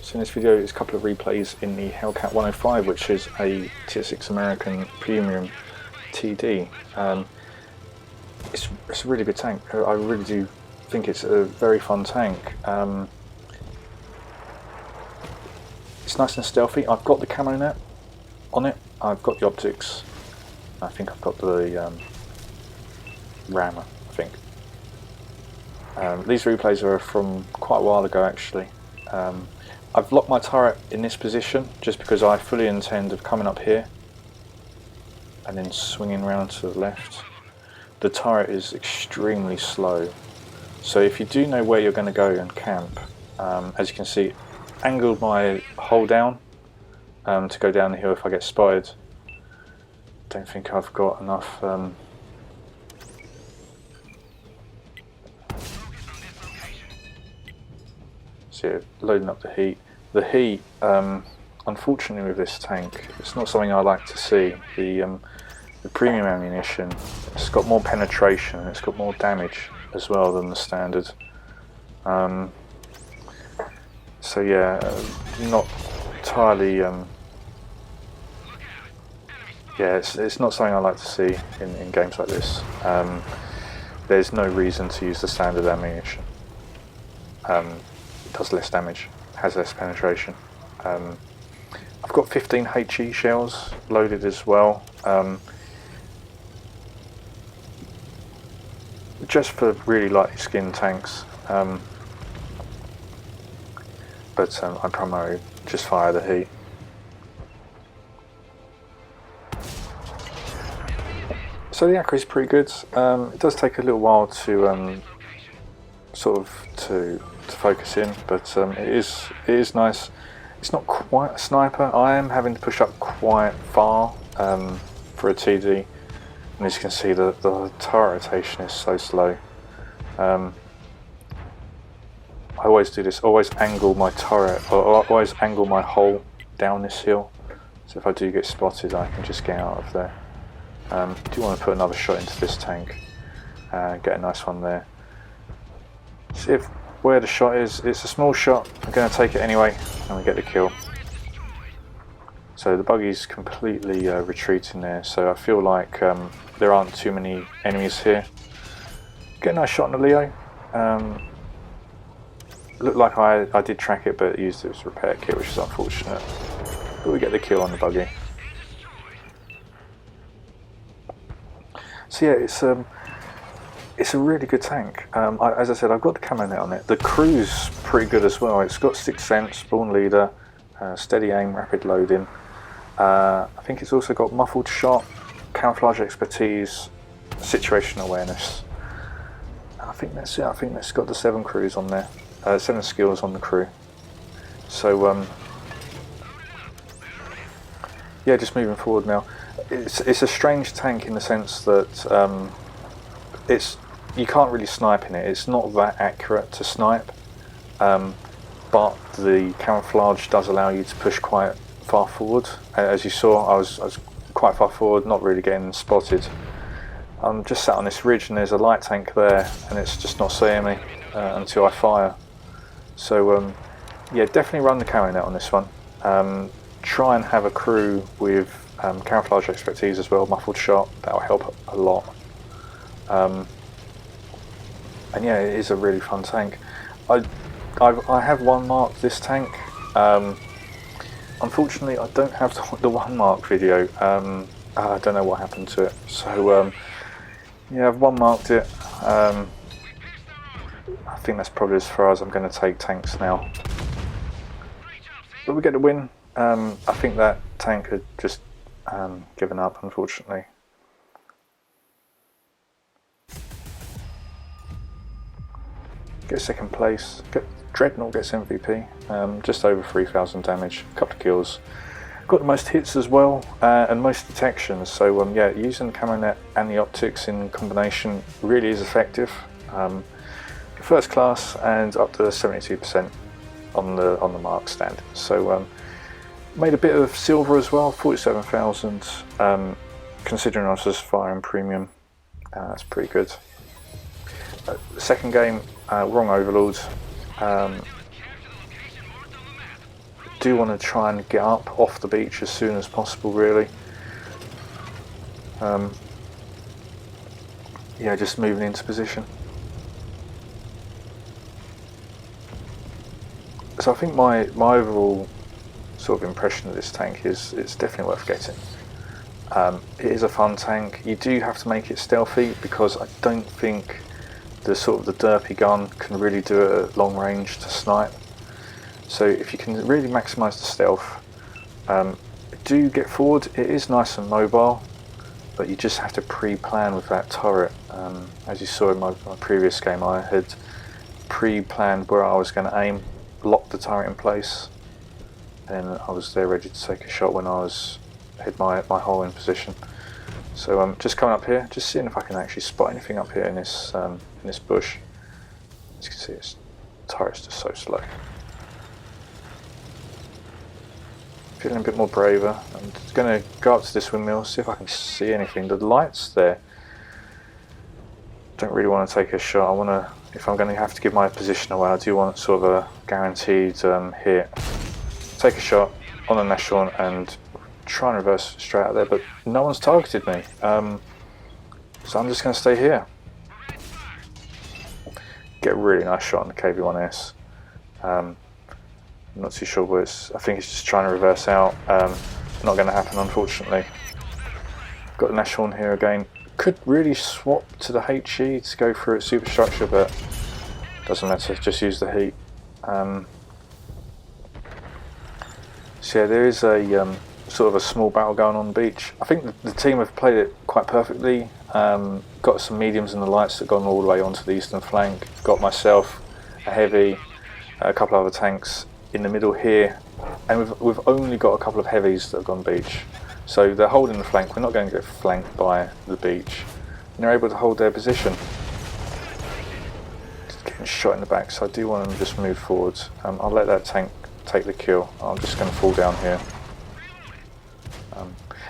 So in this video is a couple of replays in the Hellcat 105, which is a Tier 6 American Premium TD. It's a really good tank. I really do think it's a very fun tank. It's nice and stealthy. I've got the camo net on it. I've got the optics. I think I've got the rammer, I think. These replays are from quite a while ago actually. I've locked my turret in this position just because I fully intend of coming up here and then swinging round to the left. The turret is extremely slow, so if you do know where you're going to go and camp, as you can see, angled my hull down to go down the hill if I get spotted. Don't think I've got enough so loading up the heat. The heat, unfortunately with this tank, it's not something I like to see. The premium ammunition, it's got more penetration, it's got more damage as well than the standard. So yeah, not entirely. Yeah, it's not something I like to see in games like this. There's no reason to use the standard ammunition. It does less damage, has less penetration. I've got 15 HE shells loaded as well, just for really lightly skinned tanks. But I primarily just fire the heat. So the accuracy is pretty good. It does take a little while to to focus in, but it is nice. It's not quite a sniper. I am having to push up quite far for a TD, and as you can see, the turret rotation is so slow. I always do this. Always angle my turret, or always angle my hull down this hill. So if I do get spotted, I can just get out of there. Do want to put another shot into this tank, get a nice one there. See if where the shot is. It's a small shot. I'm going to take it anyway, and we get the kill. So the buggy's completely retreating there. So I feel like there aren't too many enemies here. Get a nice shot on the Leo. Looked like I did track it, but used it as a repair kit, which is unfortunate. But we get the kill on the buggy. So yeah, it's a really good tank. As I said, I've got the camo net on it. The crew's pretty good as well. It's got 6th sense, spawn leader, steady aim, rapid loading. I think it's also got muffled shot, camouflage expertise, situational awareness. I think that's it. I think that's got the 7 crews on there, 7 skills on the crew. So yeah, just moving forward now. It's a strange tank in the sense that you can't really snipe in it. It's not that accurate to snipe, but the camouflage does allow you to push quite far forward. As you saw, I was quite far forward, not really getting spotted. I'm just sat on this ridge and there's a light tank there, and it's just not seeing me until I fire. So yeah, definitely run the camo net on this one. Try and have a crew with camouflage expertise as well, muffled shot. That'll help a lot. And yeah, it is a really fun tank. I have one marked this tank. Unfortunately, I don't have the one mark video. I don't know what happened to it. So yeah, I've one marked it. I think that's probably as far as I'm going to take tanks now. But we get the win. I think that tank had just given up, unfortunately. Get 2nd place. Dreadnought gets MVP. Just over 3,000 damage, a couple of kills. Got the most hits as well, and most detections. So yeah, using the camo net and the optics in combination really is effective. First class and up to 72% on the mark standard. So made a bit of silver as well, 47,000. Considering I was just firing premium, that's pretty good. The second game, wrong overlord. do want to try and get up off the beach as soon as possible, really. Yeah, just moving into position. So I think my overall sort of impression of this tank is it's definitely worth getting. It is a fun tank. You do have to make it stealthy because I don't think the sort of the derpy gun can really do it at long range to snipe. So if you can really maximise the stealth, do get forward. It is nice and mobile, but you just have to pre-plan with that turret. As you saw in my previous game, I had pre-planned where I was going to aim, lock the turret in place, and I was there ready to take a shot when I had my hole in position. So I'm just coming up here, just seeing if I can actually spot anything up here in this bush. As you can see, this turret's just so slow. Feeling a bit more braver. I'm just going to go up to this windmill, see if I can see anything. The lights there. Don't really want to take a shot. I want to, if I'm going to have to give my position away, I do want sort of a guaranteed hit. Take a shot on the Nashorn and try and reverse straight out there, but no one's targeted me. So I'm just going to stay here. Get a really nice shot on the KV-1S. I'm not too sure what it's. I think it's just trying to reverse out. Not going to happen, unfortunately. Got the Nashorn here again. Could really swap to the HE to go through its superstructure, but doesn't matter. Just use the heat. So yeah, there is a sort of a small battle going on the beach. I think the team have played it quite perfectly. Got some mediums and the lights that gone all the way onto the eastern flank. Got myself a heavy, a couple of other tanks in the middle here, and we've only got a couple of heavies that have gone beach. So they're holding the flank. We're not going to get flanked by the beach. And they're able to hold their position. Just getting shot in the back, so I do want them to just move forwards. I'll let that tank take the kill. I'm just going to fall down here.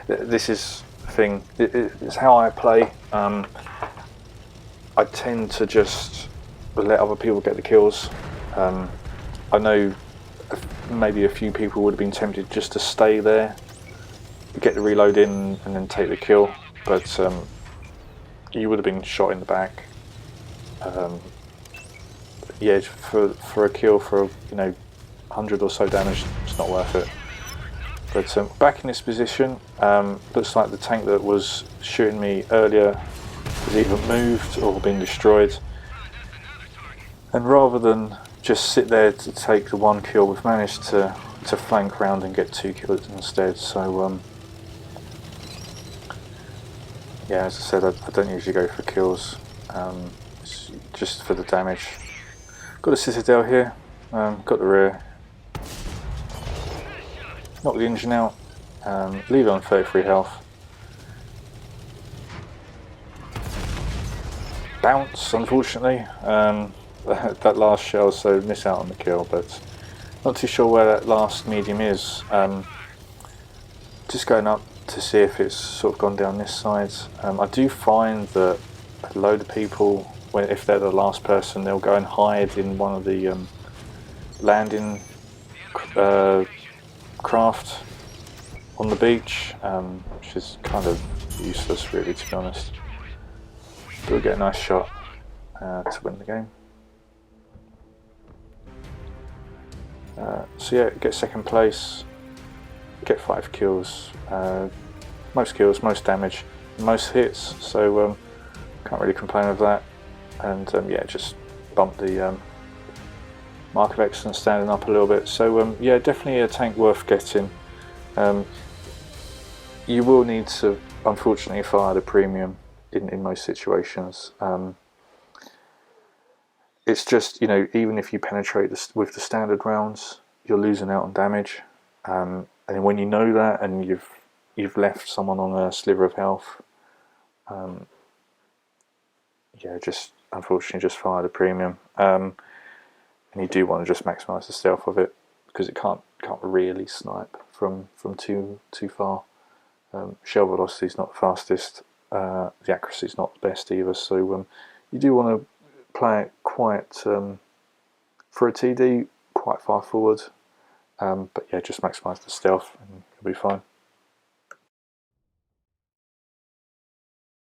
This is the thing. It's how I play. I tend to just let other people get the kills. I know maybe a few people would have been tempted just to stay there, get the reload in and then take the kill, but you would have been shot in the back. Yeah, for a kill for 100 or so damage, it's not worth it. But back in this position, looks like the tank that was shooting me earlier has either moved or been destroyed, and rather than just sit there to take the one kill, we've managed to flank round and get 2 kills instead. So yeah, as I said, I don't usually go for kills, it's just for the damage. Got a Citadel here, got the rear, knock the engine out, leave it on 33 health. Bounce, unfortunately, that last shell, so miss out on the kill, but not too sure where that last medium is. Just going up to see if it's sort of gone down this side. I do find that a load of people, if they're the last person, they'll go and hide in one of the landing craft on the beach, which is kind of useless really, to be honest. But we'll get a nice shot to win the game. So yeah, get second place, get 5 kills, most kills, most damage, most hits, so can't really complain with that. And yeah, just bump the mark of excellence standing up a little bit. So yeah, definitely a tank worth getting. You will need to, unfortunately, fire the premium in most situations. It's just, even if you penetrate with the standard rounds, you're losing out on damage. And when you know that, and you've left someone on a sliver of health, yeah, just unfortunately just fire the premium. And you do want to just maximise the stealth of it, because it can't really snipe from too far. Shell velocity is not the fastest. The accuracy is not the best either. So you do want to play it quite, for a TD, quite far forward. But yeah, just maximise the stealth and you'll be fine.